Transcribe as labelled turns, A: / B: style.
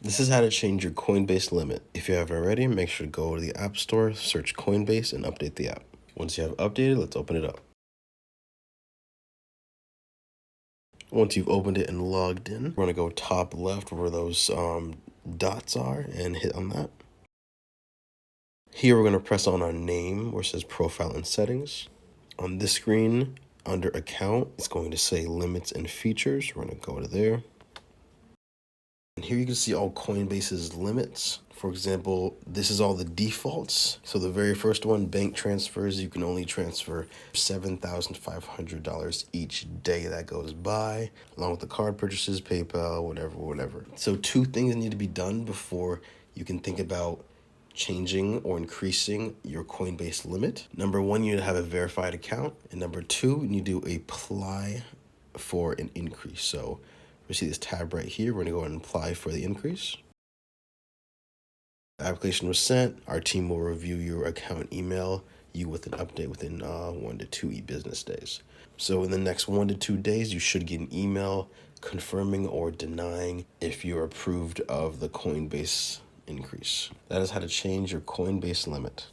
A: This is how to change your Coinbase limit. If you haven't already, make sure to go to the App Store, search Coinbase, and update the app. Once you have updated, let's open it up. Once you've opened it and logged in, we're going to go top left where those dots are and hit on that. Here we're going to press on our name where it says Profile and Settings. On this screen, under Account, it's going to say Limits and Features. We're going to go to there. And here you can see all Coinbase's limits. For example, this is all the defaults. So the very first one, bank transfers, you can only transfer $7,500 each day that goes by, along with the card purchases, PayPal, whatever. So two things need to be done before you can think about changing or increasing your Coinbase limit. Number one, you need to have a verified account. And number two, you need to apply for an increase. So we see this tab right here. We're going to go and apply for the increase. The application was sent. Our team will review your account, email you with an update within 1 to 2 business days. So in the next 1 to 2 days, you should get an email confirming or denying if you're approved of the Coinbase increase. That is how to change your Coinbase limit.